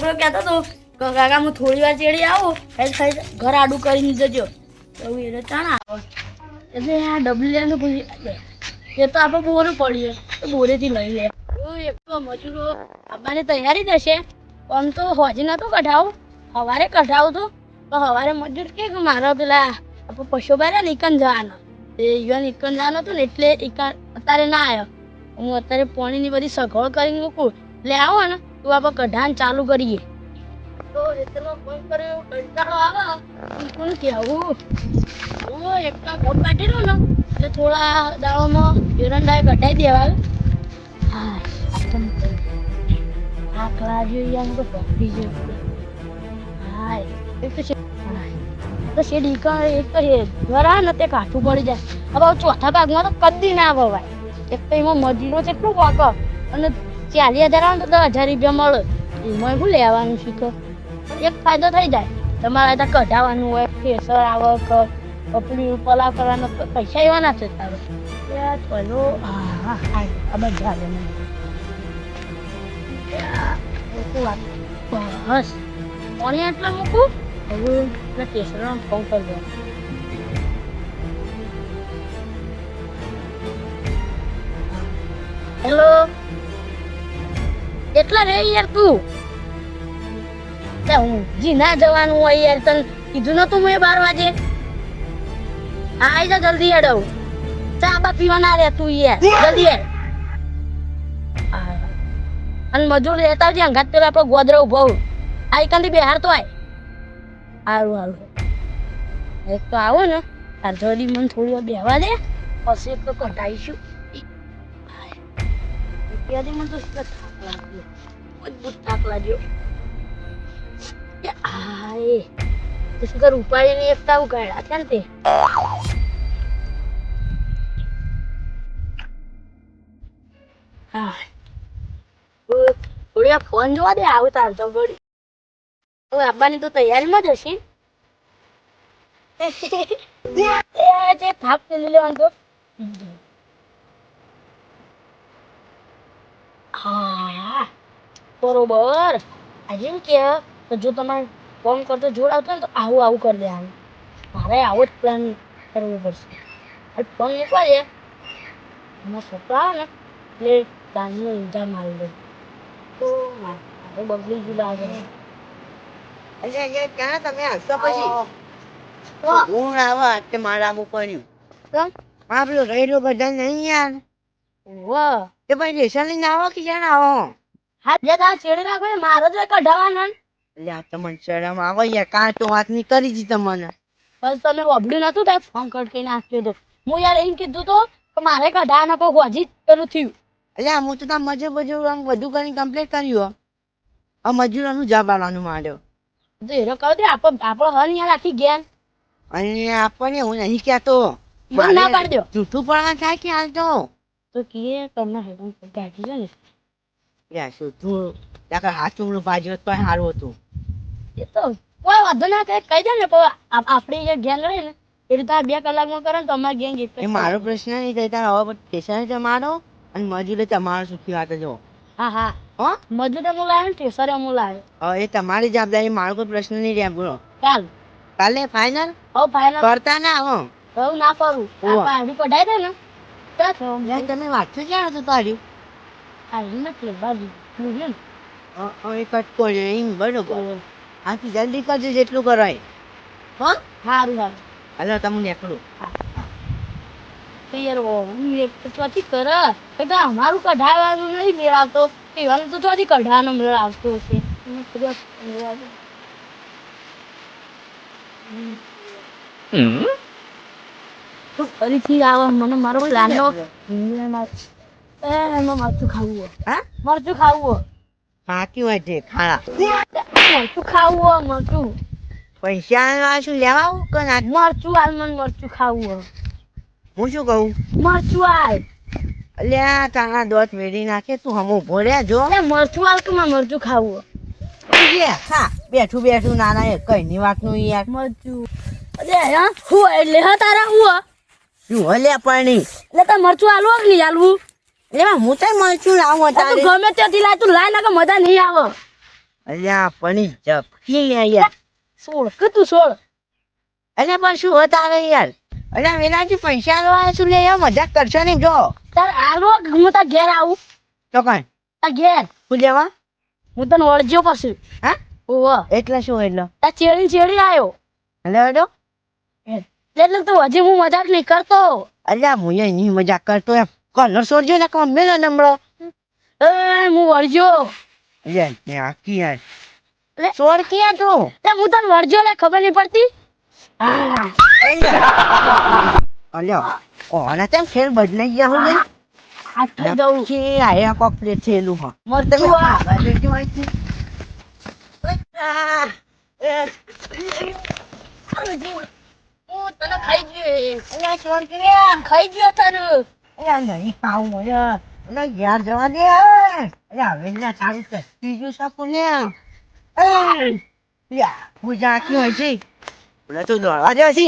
છોકરો કહેતો હતો કે કાકા હું થોડી વાર ચેડી આવું ખાઈ ઘર આડું કરીને જજો તો એ ચાણા આવે એટલે આ ડબલ્યુ એ તો આપણે બોરું પડીએ તો બોરેથી લઈ લે એક તો મજૂરો આવવાની તૈયારી જ હશે આમ તો હોજી નતો કઢાવું સવારે કઢાવું તો સવારે મજૂર કે મારા પેલા આપણે પશુ બારે નીકળ જવાનો એ યુવાન નીકળ જવાનો હતો ને એટલે અત્યારે ના આવ્યો હું અત્યારે પાણીની બધી સગવડ કરીને મૂકું એટલે આવો ને તો આપણે કઢાણ ચાલુ કરીએ તો એટલો ફોન કર્યો કંટાળો આવે કોણ કહેવું હું એકલા કોટ કાઢેલો ને એટલે થોડા દાળોમાં એરંડાએ કઢાઈ દેવા હા આખલા જોઈએ આમ તો પકડી જોઈએ હા એક તો શેડ એક તો ઘરા ને તે કાઠું પડી જાય હવે ચોથા ભાગમાં તો કદી ના ભવાય એક તો એમાં મજૂરો કેટલું વાક અને 40,000 આવે તો 10,000 રૂપિયા મળે એમાં શું લેવાનું શીખો એક ફાયદો થઈ જાય તમારે ત્યાં કઢાવવાનું હોય કેસર આવે કપડી પલાવ કરવાનો પૈસા એવા ના છે તારો ચલો હા આ બધા બસ પાણી આટલા મૂકું હવે પેલા કેસરનો ફોન કરી દો હેલો એટલા રે યાર તું હું જી ના જવાનું હોય યાર તને કીધું નતું મેં 12 વાગે આઈ જા જલ્દી હેડો ચા બા પીવા ના રે તું યાર જલ્દી હેડ અને મજૂર રહેતા છે અંગાત પેલા આપણો ગોદરો ઉભો આઈ કંદી બિહાર તો આય હારું એક તો આવો ને તાર જલ્દી મને થોડી વાર બેહવા દે પછી એક તો કઢાઈશું ત્યાંથી મને તો થાક લાગ્યો મજબૂત થાક લાગ્યો હાય તો શું ઉપાડીને એકતા ઉગાડ્યા છે ને તે હા થોડી ફોન જોવા દે આવતા તો ઘડી હવે આવવાની તો તૈયારીમાં જ હશે જે થાપ લઈ લેવાનું તો હા બરોબર આજે કે તો જો તમારે ફોન કરતો જોડાવતો ને તો આવું કરી દે મારે આવો જ પ્લાન કરવો પડશે ફોન મૂકવા દે એમાં છોકરા આવે ને એટલે પ્લાનનો ઇન્જામ આવી દે તો મારે બગડી ગયું લાગે ક્યાં તમે હસો પછી ગુણ આવા તે મારા પડ્યું હા પેલો રહેલો બધા નહીં યાર વાહ તે ભાઈ લેસન લઈને આવો કે ક્યાં આવો હા જે તારા છેડે રાખો મારો જ કઢાવાના એટલે આ તમને શરમ આવે યાર કાં તો વાત ની કરી દી તમને બસ તમે વબડ્યું નતું તાર ફોન કટ નાખ્યો તો હું યાર એમ કીધું તો કે મારે કઢાવાના પર હોજી પેલું થયું એટલે હું તો તાર મજૂર બધું કરીને કમ્પ્લીટ કર્યું હવે મજૂરોનું જવાનું માંડ્યો તો એનો કહો દે આપણો હન યાર આખી ગેન અને આપણને હું નહીં કહેતો મને ના પાડી દો જૂઠું પડવા થાય કે હાલ તો કીએ તમને હેરાન કાઢી છે ને યાર જૂઠું ત્યાં હાથ ચૂમડું બાજુ તો સારું હતું એ તો કોઈ વાંધો ના કહી દે ને પણ આપણી જે ગેંગ રહે ને એ રીતે 2 કલાકમાં કરે ને તો અમારી ગેંગ એક એ મારો પ્રશ્ન નહીં થાય તારે હવે સ્ટેશન તમારો અને મજૂરે તમારો સુખી વાત જો હા હા હો મજૂરે હું લાવ્યો ને ઠેસરે હું લાવ્યો હવે એ તમારી જવાબદારી મારો કોઈ પ્રશ્ન નહીં રહ્યા બોલો કાલે ફાઇનલ ફાઇનલ કરતા ના હો હું ના કરું પાણી કઢાઈ દે ને તમે વાંચો ક્યાં હતો તાર્યું નથી બાજુ એ કટકો છે એમ બરોબર હાથી જલ્દી કરજો જેટલું કરાય હો સારું હાલો તમે નીકળું ચોથી કર અમારું કઢાવવાનું નહીં મેળ આવતો એવાનું તો ચોથી કઢાવાનો મેળ આવતો હશે ફરીથી આવે મને મારો પ્લાન એમાં મરચું ખાવું હા મરચું ખાવું બાકી હોય છે ખાડા મરચું ખાવું મરચું પૈસા શું લેવા આવું કે ના મરચું હાલ મને મરચું ખાવું હું શું કહું મરચું હાલ અલ્યા તારા દોત વેડી નાખે તું હમ ઉભો રહ્યા જો મરચું હાલ કે મારે મરચું ખાવું હા બેઠું બેઠું નાના એ કઈ ની વાત નું યાર મરચું અરે હું એટલે હા તારા હું શું હલે પાણી એટલે તાર મરચું હાલવું કે નહીં હાલવું એમાં હું તો મરચું લાવું તું ગમે ત્યાંથી લાય તું લાય ના કે મજા નહીં આવે અલ્યા પણી જપકી યાર 16 કે તું 16 અલ્યા પણ શું બતાવે યાર અલ્યા વેલાજી પૈસા લેવા શું લે યાર મજાક કરશો નહીં જો તાર આવો કે હું તાર ઘેર આવું તો કઈ તાર ઘેર શું લેવા હું તને વળજો પછી હા ઓવા એટલે શું એટલે તાર ચેડી આવ્યો એટલે એટલે તું હજી હું મજાક નહીં કરતો અલ્યા હું એની મજાક કરતો એમ કલર સોરજો ને કમ મેલો નમળો એ હું વળજો યાર ને આખી યાર લે. સોર ક્યાં તું તે હું તને વળજો લે ખબર નહીં પડતી અલ્યા ઓના તેમ ખેલ બદલાઈ ગયા હું યાર આ થઈ દઉં કે આયા કોક પ્લેટ થયેલું હા મરચું આ. હું તને ખાઈ ગયો ખાઈ ગયો તારું નહીં ખાવું મળ્યા યાર જવા દે અલ્યા વેલા તારું કે ત્રીજું સાપું લે પૂજા ક્યાં હોય છે બોલે તું દોડવા દે છે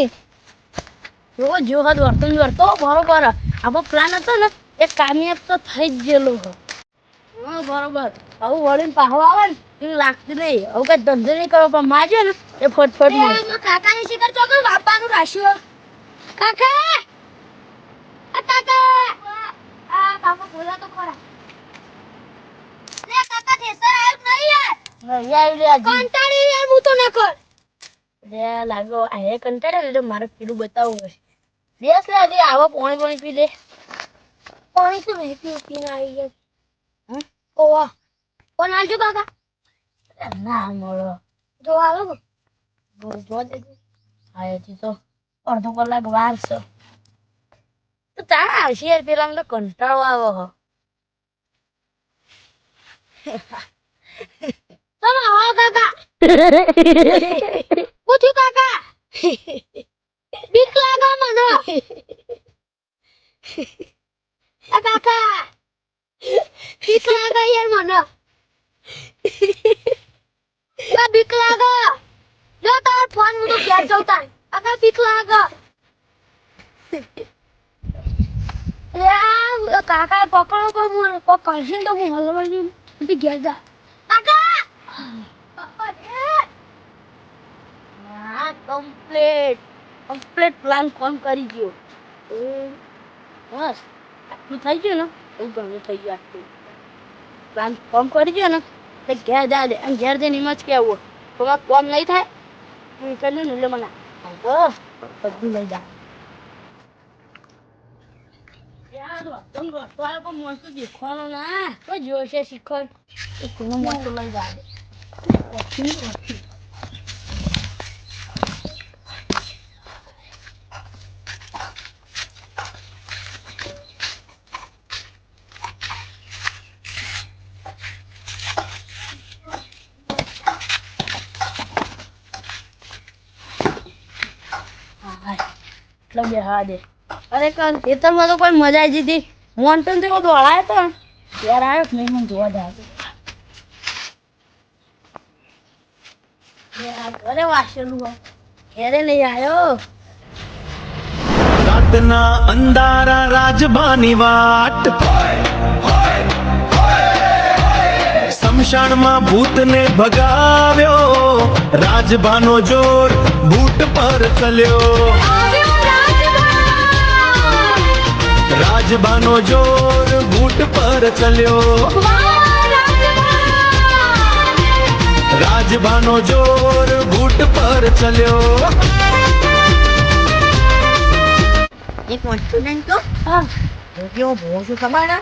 જો હાથ વર્તો બરોબર આપણો પ્લાન હતો ને એ કામયાબ તો થઈ જ ગયેલો હા બરોબર આવું વળીને પાહો આવે ને એવું લાગતું નહીં આવું કઈ ધંધો નહીં કરવો પણ માજે ને એ ફટફટ કાકાની શિકાર ચોકર બાપાનું રાખ્યું કાકા કાકા બોલા તો ખરા લે કાકા થેસર આવ્યું નહીં યાર કંટાળી યાર હું તો ના કર લે લાગો આ કંટાળે એટલે મારે પીલું બતાવવું હશે દેસ લે આજે આવો પાણી પી લે પાણી તો મેં પીને આવી ગયા ઓવા કોણ આવજો કાકા ના મળો જો આવો જો દે આયથી તો અડધો કલાક વાર છે તો તારા આવશે યાર પેલા તો કંટાળો આવો હો તમે આવો કાકા પૂછ્યું કાકા બીક લાગે મને આ કાકા બીક લાગે યાર મને બીક લાગે જો તાર ફોન હું તો ઘેર જઉં તાર કાકા બીક લાગે કાકા પકડો કો હું પકડશે તો હું હલવાડી ઘેર જા કાકા કમ્પ્લીટ પ્લાન કોણ કરી ગયો બસ આટલું થઈ ગયું ને એવું ઘણું થઈ ગયું આટલું પ્લાન કોમ કરી ગયો ને તો ઘેર જા દે અને ઘેર જઈને એમ જ કહેવું તો કોમ નહીં થાય હું કર્યું ને એટલે મને બધું લઈ જા દેખવાનો ના કોઈ જોશે શીખર મોટું લઈ જા દે હા દે અરે કર ખેતરમાં તો કોઈ મજા આવી જતી મોન્ટન તો દોડાયો તો ત્યારે આવ્યો જ નહીં મને જોવા જાય ઘરે વાસેલું હોય ઘેરે નહીં આવ્યો રાતના અંધારા રાજબાની વાટ શમશાનમાં ભૂતને ભગાવ્યો રાજબાનો જોર ભૂત પર ચલ્યો રાજબાનો જોર ભૂત પર ચલ્યો રાજબાનો જોર ભૂત પર ચલ્યો એક વસ્તુ નહીં તો હા કેવો ભો છું ખબર ને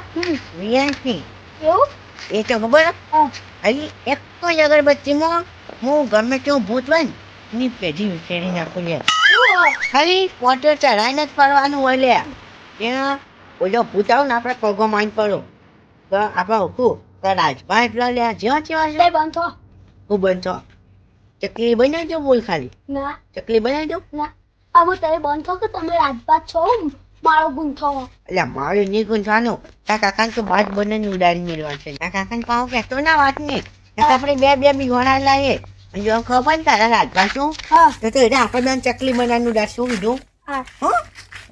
રિયાન્સની એવું એ તો ખબર હા અહીં એક જ અગરબત્તીમાં હું ગમે તેવું ભૂત હોય ને એની પેઢી વિખેરી નાખું લે ખાલી મોટર ચડાવીને જ ફરવાનું હોય લે ત્યાં ઓલો ભૂત આવું ને આપણે પગો માઇન પડો તો આપણે ઓખું તો રાજભા એટલા લે જેવા જેવા છે બંધ થો હું બનતો ચકલી બનાવી દો બોલ ખાલી ના ચકલી બનાવી દો ના આવો તારે બંધ થો કે તમે રાજપાત છો મારો ગુંથો એટલે મારે નહીં ગુંથવાનું તારા કાકાને તો ભાત બનાવીને ઉડાડી મેળવા છે તારા કાકાને પાઉં કહેતો ના વાત ને આપણે બે બી ઘોડા લાવીએ અને જો ખબર ને તારા રાજભા શું હા તો એટલે આપણે બેન ચકલી બનાવીને ઉડાડશું કીધું હા હો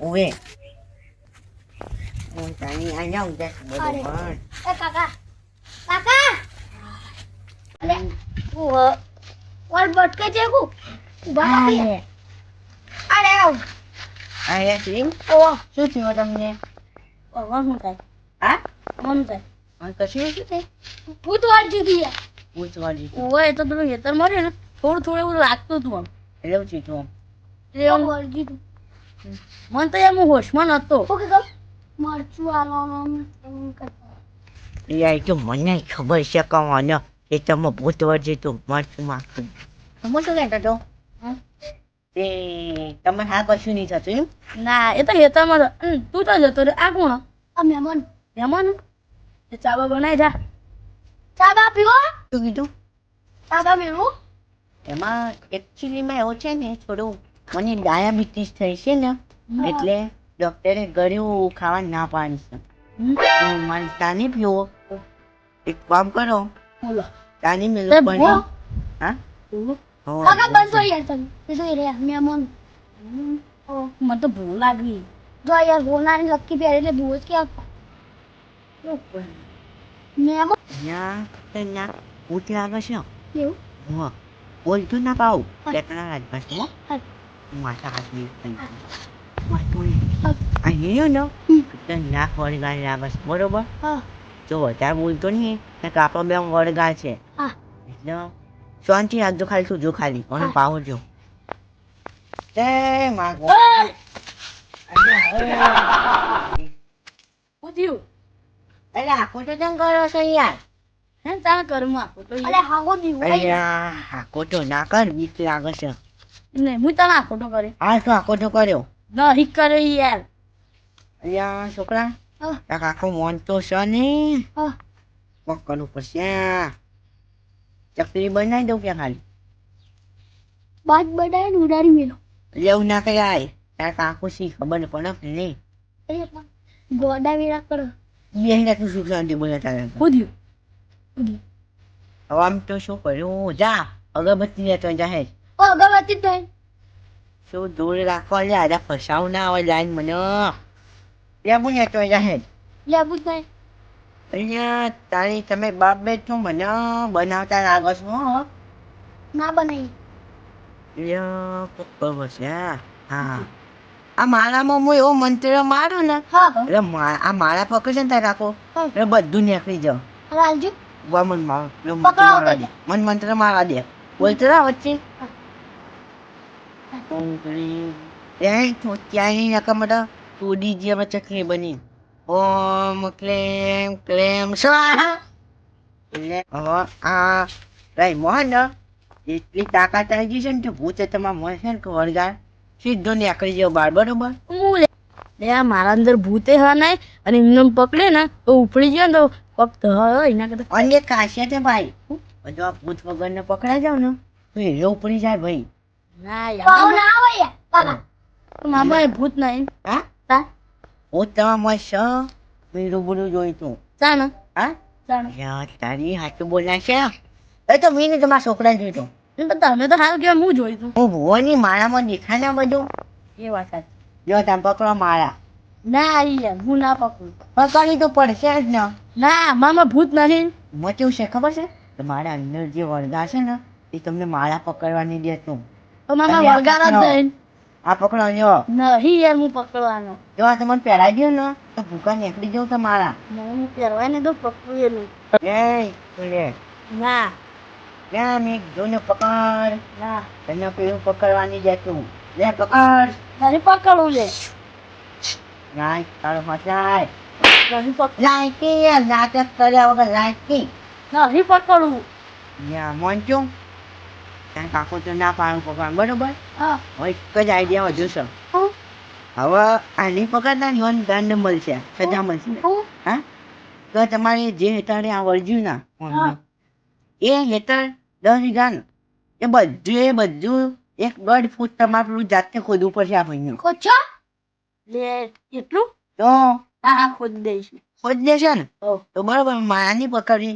ઓવે હું તારી અહીંયા ઉડાડશું બધું પણ એ કાકા કાકા અલે ઓર બટકે જેવું ઉભા કરી અરે આવ આયા સિંહ ઓ શું થયું તમને ઓવા હું થાય હા મન થાય મને કશું શું થાય ભૂત વાળ જીધી યાર પૂછવાડી ઓય તો પેલું હેતર મરે ને થોડું એવું લાગતું હતું આમ એવું છે તું એટલે આમ વળગી તું મન તો એમ હોશમાં નતો ઓકે ગમ મરચું આલો યાર તો મને ખબર છે કવાનો એ તમે ભૂત વળજી તું મરચું માખું તમે શું કહેતા તો તે તમે હા કશું નહીં થતું એમ ના એ તો હેતરમાં તું તો જતો રે આ કોણ આ મહેમાન મહેમાન એ ચાબા બનાવી જા ચાબા પીવો શું કીધું ચાબા પીવો એમાં એકચ્યુઅલીમાં એવું છે ને થોડું મને ડાયાબિટીસ થઈ છે ને એટલે ડૉક્ટરે ગળ્યું ખાવા ના પાડી છે મારે તાની પીવો એક કામ કરો બોલો તાની મેલું તે પણ ભૂ- હા કાકા બંધ યાર તમે પીધું રે મહેમાન મને તો ભૂખ લાગી જો યાર ગોનાની લક્કી પહેરી એટલે ભૂખ જ ક્યાં મહેમાન અહીંયા તને ભૂત લાગે છે કેવું હા બોલતું ના પાઉં કેટલા રાજભાષ હો હા. માથા હાથની અહીંયા ને તને નાક વળગાડી લાગે છે બરોબર હા જો વધારે બોલતો નહીં ને કાપા બે વળગા છે હા એટલે શાંતિ રાખજો ખાલી તું જો ખાલી અને પાવો જો જય માં શું થયું અરે આખો તો કેમ કરો છો યાર હે તારા ઘરમાં આખો તો અરે હાગો દીવો અલ્યા આખો તો ના કર બીક લાગે છે ને હું તને આખો તો કરે આ શું આખો તો કર્યો નહીં કરે યાર અલ્યા છોકરા હા. તાર આખો મોન તો છે ને હા કોક કરવું પડશે ચકરી બનાવી દઉં ક્યાં ખાલી બાદ બડાય ને ઉડાડી મેલો લેવું ના કરાય તાર કાકુ શી ખબર ને પડે કે નહીં એ પણ ગોડા વેરા કરો બે તું સુખ શાંતિ બોલે તારે શું થયું હવે આમ તો શું કર્યું જા અગરબત્તી લેતો જાહે ઓ અગરબત્તી તો શું દૂર રાખો લે આજા ફસાવ ના આવે લાઈન મને લેવું લેતો જાહે લેવું જ નહીં અહીંયા તારી તમે બાપ બેઠો મને બનાવતા લાગો છો હો ના બનાવી છે હા આ માળામાં હું એવો મંત્ર મારું ને હા એટલે આ માળા પકડશે ને તારે રાખો એટલે બધું નીકળી જાવ રાજુ મન પકડાવો મારા દે મન મંત્ર મારા દે બોલતો ના વચ્ચે ત્યાંની નકમ બધા તોડી જે ચકલી બની ઓમ ક્લેમ ક્લેમ સ્વાહા એટલે હવે આ રાઈ મોહન એટલી તાકાત આવી ગઈ છે ને તો ભૂત તમારા મોહ છે ને કે વળગાર સીધો નીકળી જાવ બાર બરોબર હું લે આ મારા અંદર ભૂતે હા નહીં અને એમને પકડે ને તો ઉપડી ગયો ને તો ફક્ત હોય એના કરતા અન્ય ખાસિયત છે ભાઈ બધું આ ભૂત વગરને પકડાઈ જાવ ને તો એ ઉપડી જાય ભાઈ ના યાર ના આવે યાર મામા ભૂત નહીં હા તા ભૂત તમારા મોહ છે મેં રૂબરૂ જોયું તું ચાલ હા ચાલ યાર તારી હાથું બોલાશે એ તો મેં તમારા છોકરાને જોયું તમે તો હાલ કેવા હું જોઈ તું હું ભુવનની માળામાં દેખાય ને બધું એ વાત સાચી જો તમે પકડો માળા ના યાર હું ના પકડું પકડવી તો પડશે જ ને ના મામા ભૂત નહીં મને કેવું છે ખબર છે કે મારા અંદર જે વળગા છે ને એ તમને માળા પકડવાની દેતું તો મામા વળગાર જ નહીં આ પકડો જો નહીં યાર હું પકડવાનો જો આ તમને પહેરાઈ દો ને તો ભૂકા નીકળી જાઉં તમારા હું પહેરવાય ને તો પકડું એ નહીં લે ના મેં જોને પકડ ના તને પેલું પકડવાની દેતું લે પકડ નહીં પકડવું લે લાય તારો મચાય નહીં પકડ લાયકી નાટક કર્યા વગર લાયકી નહીં પકડવું ત્યાં મોંચું ત્યાં કાકો તો ના પાડું પકડ બરોબર હા હવે એક જ આઈડિયા વધુ છે હવે આની પકડતા ને એવાનું દંડ મળશે સજા મળશે હા તો તમારે જે હેઠળ આ વળજ્યું ના એ હેઠળ 10 વીઘા એ બધું 1.5 ફૂટ તમારે પેલું જાતે ખોદવું પડશે આ ભાઈનું ખોચો લે એટલું તો હા ખોદ દઈશ ખોદ દેશે ને ઓ તો બરોબર મારાની પકડી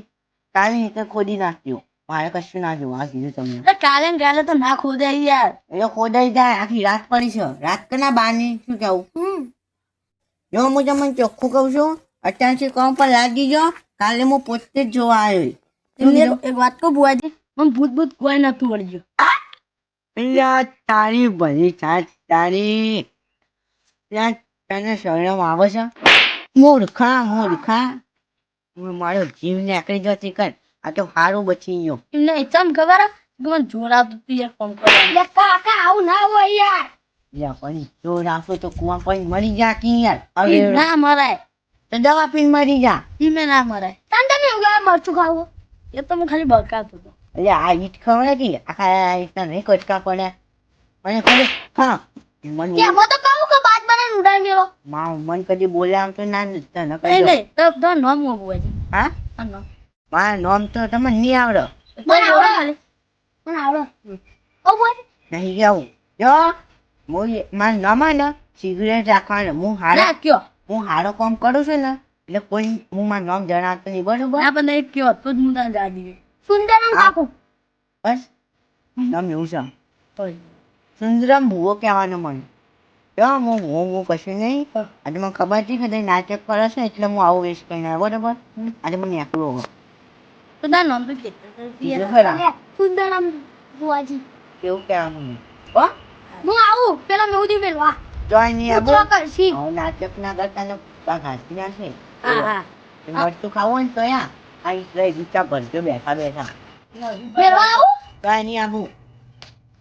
કાલે હેઠળ ખોદી નાખ્યું મારે કશું ના જોવું આ કીધું તમને એટલે કાલે ને કાલે તો ના ખોદાય યાર એ ખોદાઈ જાય આખી રાત પડી છે રાત કના બારની શું કેવું જો હું તમને ચોખ્ખું કહું છું અત્યારથી કામ પર લાગી જાઓ કાલે હું પોતે જ જોવા આવ્યો એમને એક વાત કહું બુઆજી, મને ભૂત કોઈ નતું વળગ્યું. પેલા તારી ભલી થાત તારી. ત્યાં તને શરમ આવે છે? મૂર્ખા. હું મારો જીવ નીકળી જતી કર. આ તો સારું બચી ગયો. એમને ચમ ખબર હે? કે મને જોર આવતું હતું યાર કામ કરવાનું. લે કાકા આવું ના હોય યાર. યા પણ જો રાખો તો કુવા પણ મરી જા કી યાર. ઈ હવે ના મરાય. તો દવા પીને મરી જા. ઈ ના મરાય. તમે ઉગા મરચું ખાવું. એ તો હું ખાલી બકાતો હતો. એટલે આ ઈટ ખવડે કે આખા ઈટના નહીં કટકા પડે. મને ખબર હા મન કે હું તો કહું કે બાદ બનાને ઉડાઈ મેલો. મન કદી બોલ્યા તો ના તને નહીં કહી નહીં તો નામ હું બુઆજી. હા આ નામ. મારા નામ તો તમને નહીં આવડે. મને આવડે ખાલી. મને આવડે. ઓ બુઆજી. નહીં જાઉં જો મારું નામ હે ને સિગરેટ રાખવાનું હું ના કયો. હારો કામ કરું છું ને એટલે કોઈ હું મારું નામ જણાવતો નહીં બરોબર ના પણ એક કયો તો જ હું તને જા દીધી. સુંદરમ કાકુ. બસ નામ એવું છે ઓય. સુંદરમ ભૂવો કહેવાનો મને જો હું કશું નહીં આજે મને ખબર હતી કે તમે નાટક કરો છો એટલે હું આવું વેસ્ટ કરીને આવ્યો બરોબર આજે મને એકલું હવે તો ના નામ તો કે. બીજું ખરા સુંદરમ બુઆજી. કેવું કહેવાનું નહીં હો હું આવું પેલા મેઉદી મેલવા. જોઈ નહીં આવું ઉતરો કરશી. હવે નાટક ના કરતા ને ઘાસી નાખે હા હા. મરચું ખાવું હોય ને તો યા આ રહી ગુચ્ચા ભરજો બેઠા મેલવા આવું. જોઈ નહીં આવું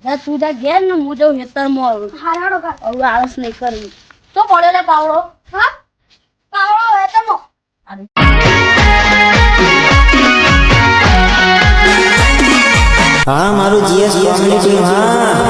જા તું જા ઘેર ને હું જાઉં હેતરમાં આવું. હારાડો કા. હવે આળસ નહીં કરવી. તો પડે લે પાવડો. હા પાવડો હેતરમાં. હા મારું જીએસ કોમ્યુનિટી હા